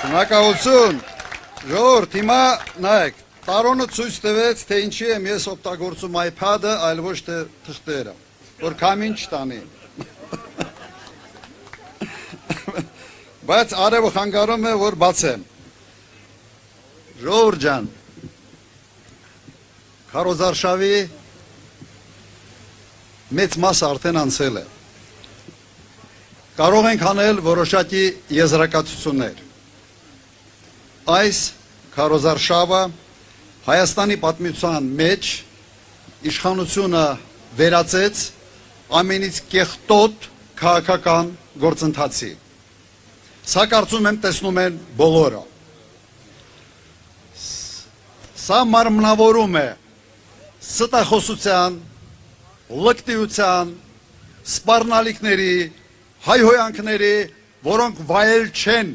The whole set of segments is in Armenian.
Շնորհակալություն։ Ժողովուրդ, հիմա նայեք, տարոնը ցույց տվեց, թե ինչի եմ ես օգտագործում iPad-ը, այլ ոչ թե թղթերը, որ կամին չտանի։ Բայց արևը խանգարում է, որ բացեմ։ Ժողովուրդ ջան, քարոզարշավի մեծ մասը արդեն անցել է։ Կարող ենք անել որոշակի եզրակացություններ։ Այս քարոզարշավը Հայաստանի պատմության մեջ իշխանությունը վերածեց ամենից կեղտոտ քաղաքական գործընթացի։ Սա կարծում եմ տեսնում են բոլորը։ Սա մարմնավորում է ստախոսության, լկտիության, սպառնալիքների, հայհոյանքների, որոնք վայել չեն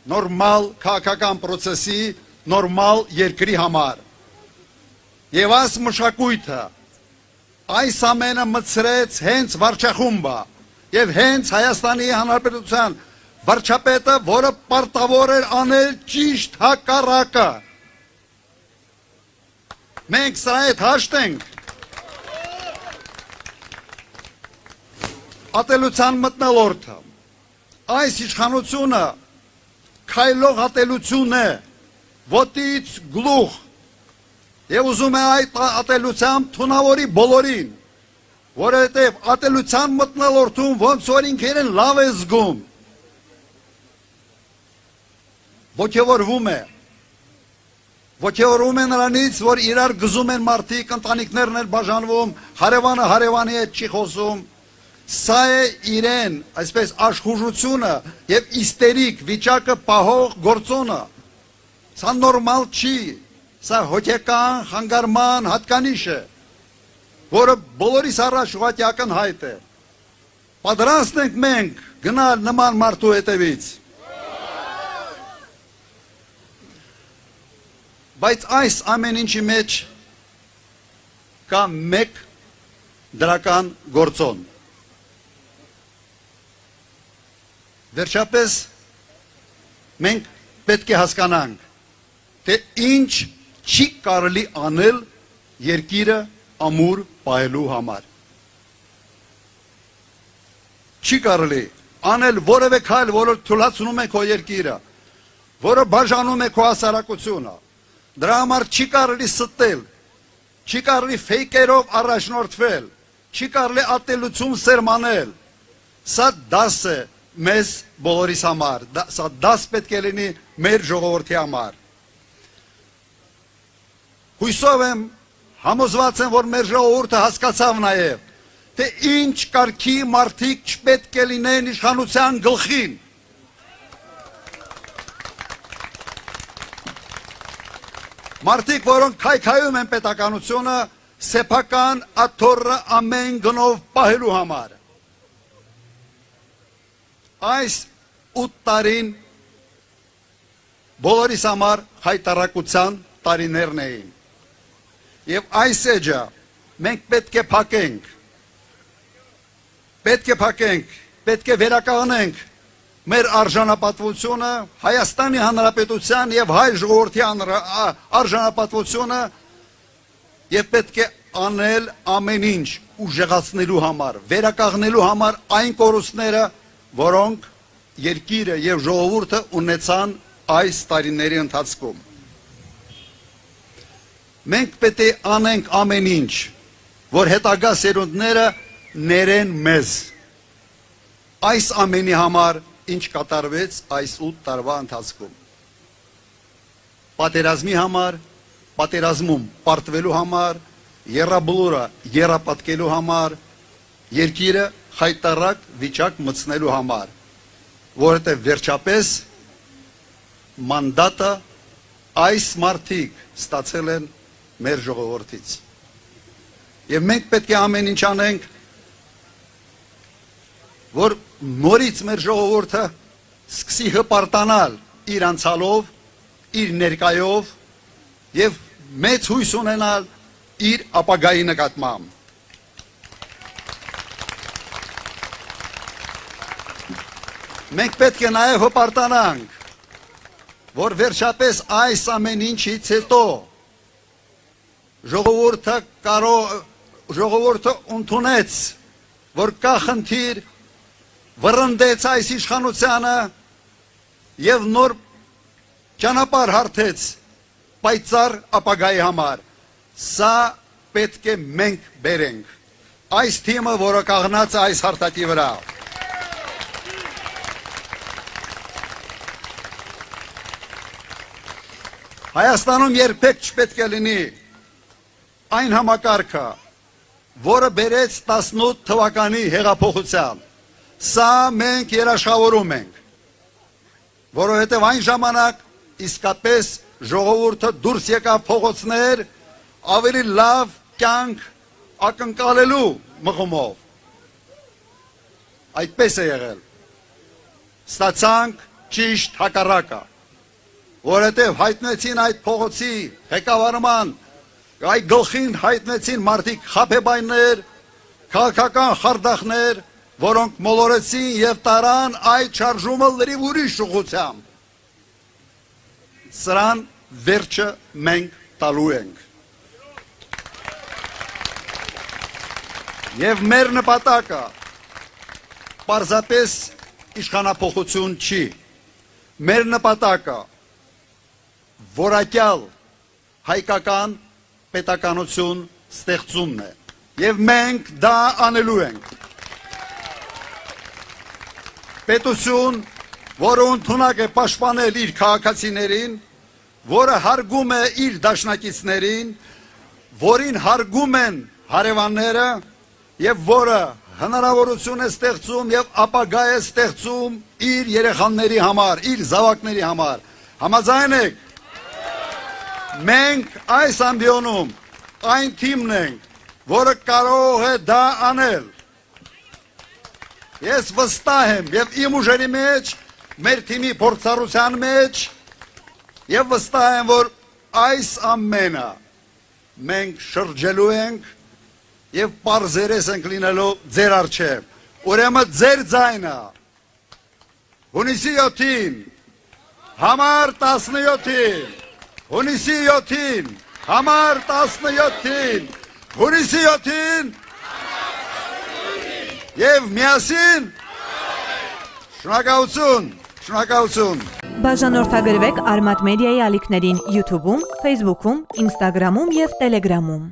նորմալ քաղաքական պրոցեսի, նորմալ երկրի համար։ Եվ այս մշակույթը, այս ամենը մտցրեց հենց վարչախումբը եւ հենց Հայաստանի Հանրապետության վարչապետը, որը պարտավոր էր անել ճիշտ հակառակը։ Մենք սա հետ հաշտենք։ Ատելության մթնոլորտը, այս իշխանությունը քայլող ատելություն է, ոտից գլուխ, եւ ուզում է այդ ատելությամբ թունավորի բոլորին, որովհետեւ ատելության մթնոլորտում ոնց որ ինքերեն լավ է զգում, ոգևորվում է նրանից, որ իրար գզում են մարդիկ, ընտանիքներն են բաժանվում, հարևանը հարևանի հետ չի խոսում։ Սա է իրեն, այսպես աշխուժությունը եւ իստերիկ վիճակը պահող գործոնը։ Սա նորմալ չի, սա հոգեկան խանգարման հատկանիշ է, որը բոլորիս առաջ ուղղակի ակնհայտ է։ Պատրաստ ենք մենք գնալ նման մարդու հետևից։ Բայց այս ամեն ինչի մեջ կա մեկ դրական գործոն։ Վերջապես մենք պետք է հասկանանք, թե ինչ չի կարելի անել երկիրը ամուր պահելու համար։ Չի կարելի անել որևէ քայլ, որը թուլացնում է քո երկիրը, որը բաժանում է քո հասարակությունը։ Դրա համար չի կարելի ստել, չի կարելի ֆեյքերով առաջնորդվել, չի կարելի ատելություն սերմանել։ Սա դաս է մեզ բոլորիս համար, սա դաս պետք է լինի մեր ժողովրդի համար։ Հույսով եմ, համոզված եմ, որ մեր ժողովուրդը հասկացավ նաև, թե ինչ կարգի մարդիկ չպետք է լինեն իշխանության գլխին։ Մարդիկ, որոնք քայքայում են պետականությունը, սեփական աթոռը ամեն գնով պահելու համար։ Այս 8 տարին բոլորիս համար հայտարարության տարիներն էին։ Եվ այս էջը մենք պետք է փակենք, պետք է վերականգնենք մեր արժանապատվությունը, Հայաստանի Հանրապետության եւ հայ ժողովրդի արժանապատվությունը եւ պետք է անել ամեն ինչ ուժեղացնելու համար, վերականգնելու համար այն կորուստները, որոնք երկիրը եւ ժողովուրդը ունեցան այս տարիների ընթացքում։ Մենք պետք է անենք ամեն ինչ, որ հետագա սերունդները ներեն մեզ։ Այս ամենի համար ինչ կատարվեց այս 8 տարվա ընթացքում։ Պատերազմի համար, պատերազմում պարտվելու համար, եռաբլուրը եռապատկելու համար, երկիրը հայտարարակ վիճակ մտցնելու համար, որովհետև վերջապես մանդատը այս մարդիկ ստացել են մեր ժողովրդից։ Եվ մենք պետք է ամեն ինչ անենք, որ նորից մեր ժողովուրդը սկսի հպարտանալ իր անցյալով, իր ներկայով եւ մեծ հույս ունենալ իր ապագայի նկատմամբ։ Մենք պետք է նաև հպարտանանք, որ վերջապես այս ամեն ինչից հետո ժողովուրդը ընդունեց, որ կա խնդիր, վռնդեց այս իշխանությանը եւ նոր ճանապարհ հարթեց պայծառ ապագայի համար։ Սա պետք է մենք բերենք, այս թիմը, որը կանգնած է այս հարթակի վրա։ Հայաստանում երբեք չպետք է լինի այն համակարգը, որը բերեց 18 թվականի հեղափոխության։ Սա մենք երաշխավորում ենք, որովհետև այն ժամանակ իսկապես ժողովուրդը դուրս եկավ փողոցներ ավելի լավ կյանք ակնկալելու մղումով։ Այդպես է եղել։ Ստացանք ճիշտ հակառակը, որովհետև հայտնեցին այդ փողոցի ղեկավարման, այդ գլխին հայտնեցին մարդիկ խաբեբայներ, քաղաքական խարդախներ, որոնք մոլորեցին եւ տարան այդ շարժումը լրիվ ուրիշ ուղղությամբ։ Սրան վերջը մենք տալու ենք։ Եվ մեր նպատակը պարզապես իշխանափոխություն չի։ Մեր նպատակը որակյալ հայկական պետականություն ստեղծումն է։ Եվ մենք դա անելու ենք։ Պետություն, որը ընդունակ է պաշտպանել իր քաղաքացիներին, որը հարգում է իր դաշնակիցներին, որին հարգում են հարևանները եւ որը հնարավորություն է ստեղծում եւ ապագա է ստեղծում իր երեխաների համար, իր զավակների համար։ Համաձայն եք։ Մենք այս ամբիոնում այն թիմն ենք, որը կարող է դա անել։ Ես վստահ եմ եւ իմ ուժերի մեջ, մեր թիմի փորձառության մեջ եւ վստահ եմ, որ այս ամենը մենք շրջելու ենք եւ պարզերես ենք լինելու ձեր առջև։ Ուրեմն ձեր ձայնը հունիսի 7-ին, համար 17-ին, հունիսի 7-ին, համար 17-ին, հունիսի 7-ին եւ միասին շնորհակալություն, շնորհակալություն։ Բաժանորդագրվեք Արմատ մեդիայի ալիքներին YouTube-ում, Facebook-ում, Instagram-ում եւ Telegram-ում։